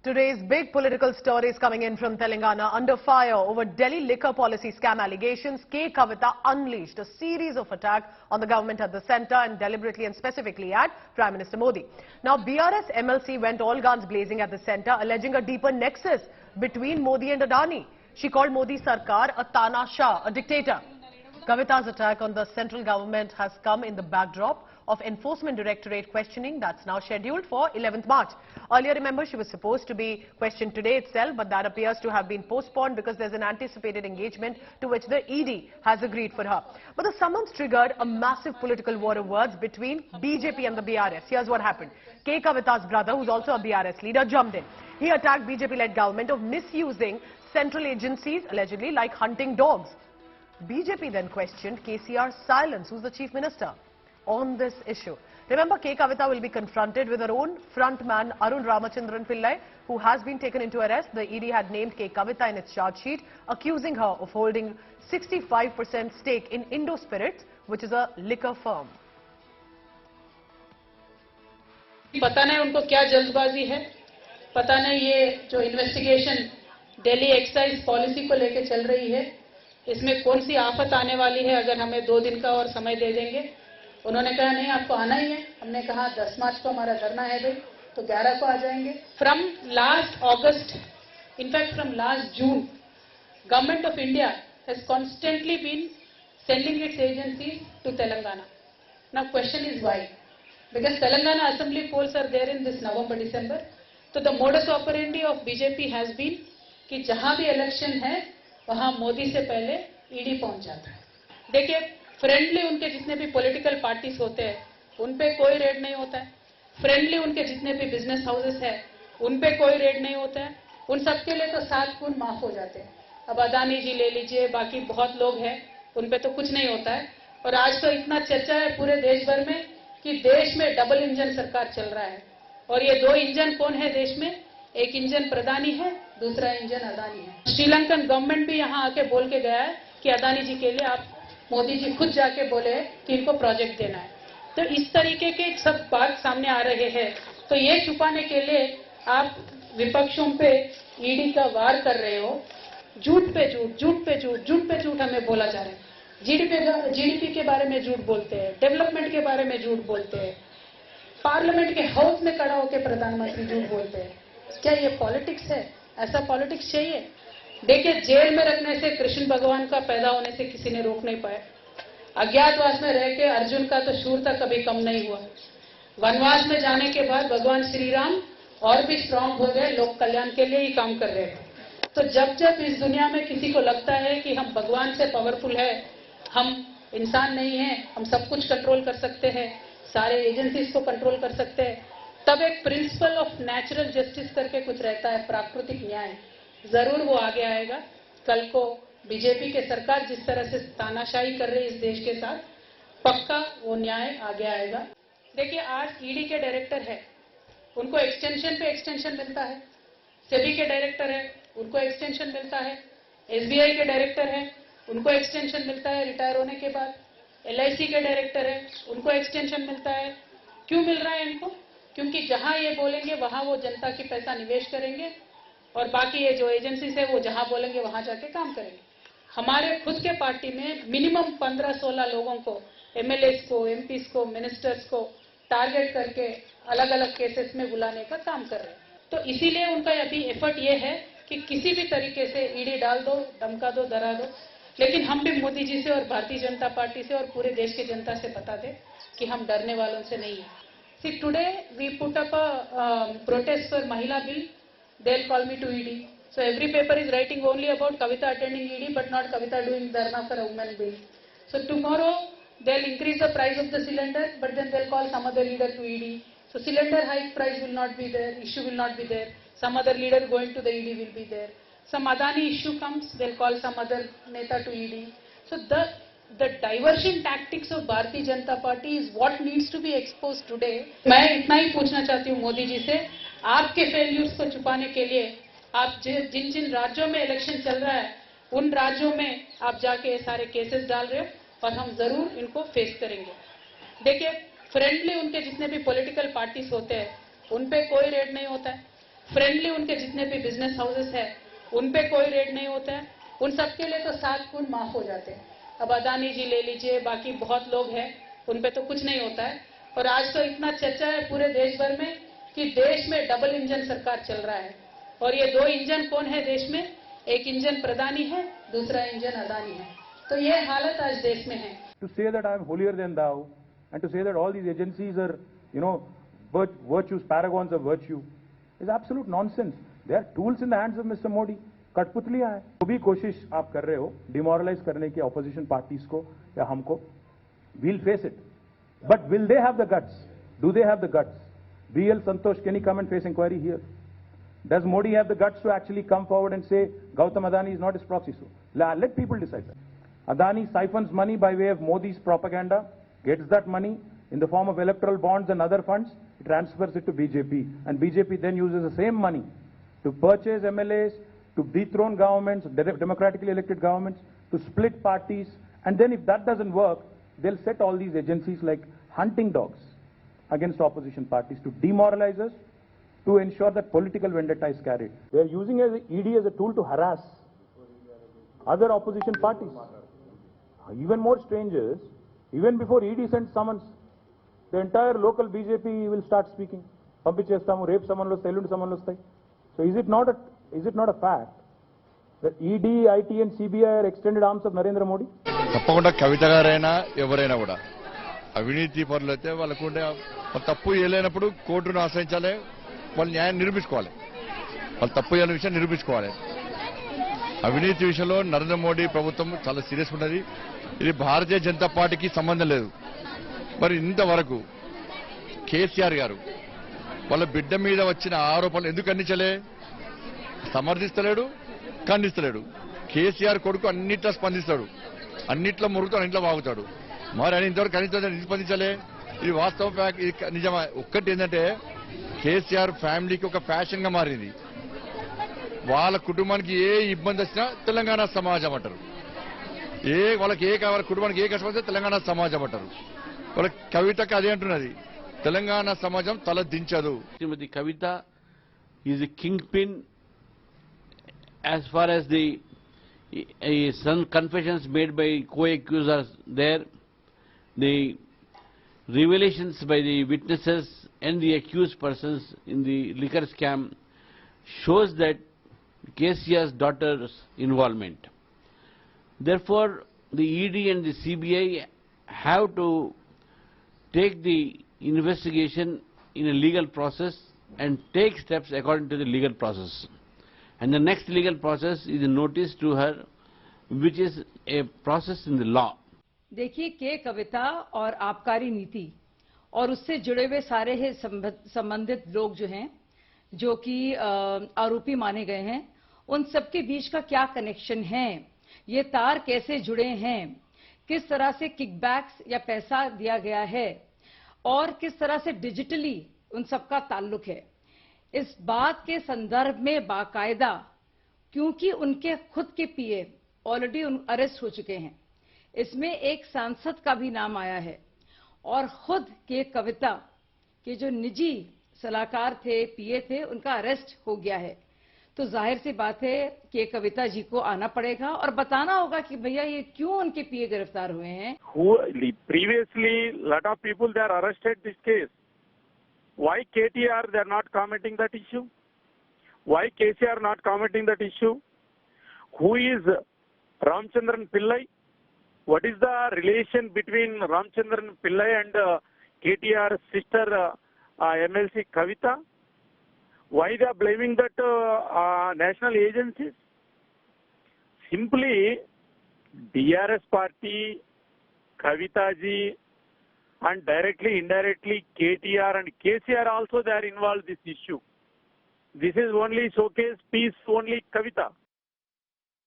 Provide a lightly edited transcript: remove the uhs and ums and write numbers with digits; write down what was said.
Today's big political stories coming in from Telangana. Under fire over Delhi liquor policy scam allegations, K. Kavita unleashed a series of attacks on the government at the centre and deliberately and specifically at Prime Minister Modi. Now, BRS MLC went all guns blazing at the centre, alleging a deeper nexus between Modi and Adani. She called Modi Sarkar a Tanashah, a dictator. Kavita's attack on the central government has come in the backdrop of Enforcement Directorate questioning that's now scheduled for 11th March. Earlier, remember, she was supposed to be questioned today itself, but that appears to have been postponed because there's an anticipated engagement to which the ED has agreed for her. But the summons triggered a massive political war of words between BJP and the BRS. Here's what happened. K. Kavita's brother, who's also a BRS leader, jumped in. He attacked BJP-led government of misusing central agencies, allegedly, like hunting dogs. BJP then questioned KCR's silence, who's the chief minister, on this issue. Remember, K. Kavita will be confronted with her own frontman, Arun Ramachandran Pillai, who has been taken into arrest. The ED had named K. Kavita in its charge sheet, accusing her of holding 65% stake in Indo Spirits, which is a liquor firm. पता नहीं उनको क्या जल्दबाजी है, पता नहीं ये जो इन्वेस्टिगेशन दिल्ली एक्साइज पॉलिसी को लेकर चल रही है, इसमें कौन सी आफत आने वाली है अगर हमें 2 दिन का और समय दे देंगे। उन्होंने कहा नहीं आपको आना ही है। हमने कहा 10 मार्च को हमारा धरना है भाई, तो 11 को आ जाएंगे। From last August, in fact from last June, government of India has constantly been sending its agencies to Telangana. Now question is why? Because Telangana assembly polls are there in this November December. तो the modus operandi of BJP has been कि जहां भी election है वहां मोदी से पहले ED पहुंच जाता है। देखिए, फ्रेंडली उनके जितने भी पॉलिटिकल पार्टीज होते हैं उन पे कोई रेड नहीं होता है। फ्रेंडली उनके जितने भी बिजनेस हाउसेस है उन पे कोई रेड नहीं होता है। उन सबके लिए तो 7 खून माफ हो जाते हैं। अब अदानी जी ले लीजिए, बाकी बहुत लोग हैं, उन पे तो कुछ नहीं होता है। और आज तो इतना चर्चा है पूरे देश भर में कि देश में डबल इंजन सरकार चल रहा है। और ये 2 इंजन कौन है देश में? एक इंजन प्रधानी है, दूसरा इंजन अदानी है। श्रीलंकन गवर्नमेंट भी यहाँ आके बोल के गया है कि अदानी जी के लिए आप मोदी जी खुद जाके बोले कि इनको प्रोजेक्ट देना है। तो इस तरीके के सब बात सामने आ रहे हैं। तो ये छुपाने के लिए आप विपक्षों पे ईडी का वार कर रहे हो। झूठ पे झूठ, झूठ पे झूठ, झूठ पे झूठ हमें बोला जा रहा है। जीडीपी के बारे में झूठ बोलते हैं, डेवलपमेंट के बारे में झूठ बोलते हैं, पार्लियामेंट के हाउस में खड़ा होकर प्रधानमंत्री झूठ बोलते हैं। क्या ये पॉलिटिक्स है? ऐसा पॉलिटिक्स चाहिए? देखिए, जेल में रखने से कृष्ण भगवान का पैदा होने से किसी ने रोक नहीं पाया। अज्ञातवास में रह के अर्जुन का तो शूरता कभी कम नहीं हुआ। वनवास में जाने के बाद भगवान श्री राम और भी स्ट्रांग हो गए, लोक कल्याण के लिए ही काम कर रहे थे। तो जब जब इस दुनिया में किसी को लगता है कि हम भगवान से पावरफुल है, हम इंसान नहीं है, हम सब कुछ कंट्रोल कर सकते हैं, सारे एजेंसीज को कंट्रोल कर सकते हैं, तब एक प्रिंसिपल ऑफ नेचुरल जस्टिस करके कुछ रहता है, प्राकृतिक न्याय, जरूर वो आगे आएगा। कल को बीजेपी के सरकार जिस तरह से तानाशाही कर रही है इस देश के साथ, पक्का वो न्याय आगे आएगा। देखिए, आज ईडी के डायरेक्टर है, उनको एक्सटेंशन पे एक्सटेंशन मिलता है। सेबी के डायरेक्टर है, उनको एक्सटेंशन मिलता है। एसबीआई के डायरेक्टर है, उनको एक्सटेंशन मिलता है रिटायर होने के बाद। एलआईसी के डायरेक्टर है, उनको एक्सटेंशन मिलता है। क्यों मिल रहा है इनको? क्योंकि जहां ये बोलेंगे वहां वो जनता की पैसा निवेश करेंगे और बाकी ये जो एजेंसीज है वो जहां बोलेंगे वहां जाके काम करेंगे। हमारे खुद के पार्टी में मिनिमम 15-16 लोगों को, एमएलएस को, एमपीस को, मिनिस्टर्स को टारगेट करके अलग अलग केसेस में बुलाने का काम कर रहे हैं। तो इसीलिए उनका अभी एफर्ट ये है कि किसी भी तरीके से ईडी डाल दो, धमका दो, डरा दो। लेकिन हम भी मोदी जी से और भारतीय जनता पार्टी से और पूरे देश की जनता से बता दें कि हम डरने वालों से नहीं है। See, today we put up a protest for Mahila bill. They'll call me to ED. So every paper is writing only about Kavita attending ED, but not Kavita doing dharna for a woman bill. So tomorrow they'll increase the price of the cylinder, but then they'll call some other leader to ED. So cylinder hike price will not be there, issue will not be there. Some other leader going to the ED will be there. Some Adani issue comes, they'll call some other neta to ED. So the diversion tactics of Bharatiya Janata party is what needs to be exposed today. मैं इतना ही पूछना चाहती हूँ मोदी जी से, आपके failures को छुपाने के लिए आप जिन जिन राज्यों में इलेक्शन चल रहा है उन राज्यों में आप जाके ये सारे केसेस डाल रहे हो और हम जरूर इनको फेस करेंगे। देखिए, फ्रेंडली उनके जितने भी पॉलिटिकल पार्टीज होते हैं उन पे कोई रेड नहीं होता है। फ्रेंडली उनके जितने भी बिजनेस हाउसेस है उन पे कोई रेड नहीं होता है। उन सबके लिए तो 7 गुण माफ हो जाते हैं। अब अदानी जी ले लीजिए, बाकी बहुत लोग हैं, उन पे तो कुछ नहीं होता है। और आज तो इतना चर्चा है पूरे देश भर में कि देश में डबल इंजन सरकार चल रहा है। और ये 2 इंजन कौन है देश में? एक इंजन प्रधानी है, दूसरा इंजन अदानी है। तो ये हालत आज देश में है। To say that I am holier than thou, and to say that all these agencies are, virtues, paragons of virtue, is absolute nonsense. They are tools in the hands of Mr. Modi. कठपुतलियां हैं। जो भी कोशिश आप कर रहे हो demoralise करने की ऑपोजिशन पार्टीज को या हमको, we'll face it. But will they have the guts? Do they have the guts? BL Santosh, can he come and face inquiry here? Does Modi have the guts to actually come forward and say Gautam Adani is not his proxy? So let people decide that. Adani siphons money by way of Modi's propaganda, gets that money in the form of electoral bonds and other funds, transfers it to BJP, and BJP then uses the same money to purchase MLAs, to dethrone governments, democratically elected governments, to split parties, and then if that doesn't work, they'll set all these agencies like hunting dogs against opposition parties to demoralize us, to ensure that political vendetta is carried. They are using ED as a tool to harass other opposition parties. Even more strangers, even before ED sends summons, the entire local BJP will start speaking. Pampichestamu, rape sammanlu vastayi, ellundi sammanlu vastayi. So is it not a fact that ED, IT and CBI are extended arms of Narendra Modi? తప్పకుండా కవిత గారైనా ఎవరైనా కూడా అవినీతి పరులైతే వాళ్ళకుండే తప్పు చేయలేనప్పుడు కోర్టును ఆశ్రయించాలి, వాళ్ళు న్యాయం నిరూపించుకోవాలి, వాళ్ళు తప్పు చేయని విషయం నిరూపించుకోవాలి. అవినీతి విషయంలో నరేంద్ర మోడీ ప్రభుత్వం చాలా సీరియస్ ఉన్నది. ఇది భారతీయ జనతా పార్టీకి సంబంధం లేదు. మరి ఇంతవరకు కేసీఆర్ గారు వాళ్ళ బిడ్డ మీద వచ్చిన ఆరోపణలు ఎందుకు ఖండించలే? సమర్థిస్తలేడు, ఖండిస్తలేడు. కేసీఆర్ కొడుకు అన్నిట్లో స్పందిస్తాడు, అన్నిట్లో మురుగుతాడు, అన్నిట్లో వాగుతాడు. మరి ఆయన ఇంతవరకు ఖండించలేదు, స్పందించలే. ఇది వాస్తవం, ఫ్యాక్ట్, ఇది నిజమా? ఒక్కటి ఏంటంటే కేసీఆర్ ఫ్యామిలీకి ఒక ఫ్యాషన్ గా మారింది. వాళ్ళ కుటుంబానికి ఏ ఇబ్బంది వచ్చినా తెలంగాణ సమాజం అంటారు. వాళ్ళకి వాళ్ళ కుటుంబానికి ఏ కష్టం వస్తే తెలంగాణ సమాజం అంటారు. వాళ్ళ కవితకి అదే అంటున్నది, తెలంగాణ సమాజం తల దించదు. Srimati Kavita is a kingpin as far as the some confessions made by co-accusers there, the revelations by the witnesses and the accused persons in the liquor scam shows that KCR's daughter's involvement. Therefore, the ED and the CBI have to take the investigation in a legal process and take steps according to the legal process. And the next legal process is a notice to her, which is a process in the law. देखिए, के कविता और आबकारी नीति और उससे जुड़े हुए सारे ही संबंधित लोग जो हैं, जो कि आरोपी माने गए हैं, उन सबके बीच का क्या कनेक्शन है, ये तार कैसे जुड़े हैं, किस तरह से किकबैक्स या पैसा दिया गया है और किस तरह से डिजिटली उन सबका ताल्लुक है, इस बात के संदर्भ में बाकायदा, क्योंकि उनके खुद के पीए ऑलरेडी अरेस्ट हो चुके हैं, इसमें एक सांसद का भी नाम आया है और खुद के कविता के जो निजी सलाहकार थे, पीए थे, उनका अरेस्ट हो गया है. तो जाहिर सी बात है कि कविता जी को आना पड़ेगा और बताना होगा कि भैया ये क्यों उनके पीए गिरफ्तार हुए हैं. Previously, lot of people they are arrested this case. Why KTR they are not commenting that issue? Why KCR not commenting that issue? Who is Ramchandran Pillai? What is the relation between Ramchandran Pillai and KTR's sister MLC Kavita? Why they are blaming that national agencies? Simply DRS party, Kavita ji, and directly, indirectly KTR and KCR also they are involved in this issue. This is only showcase piece only Kavita.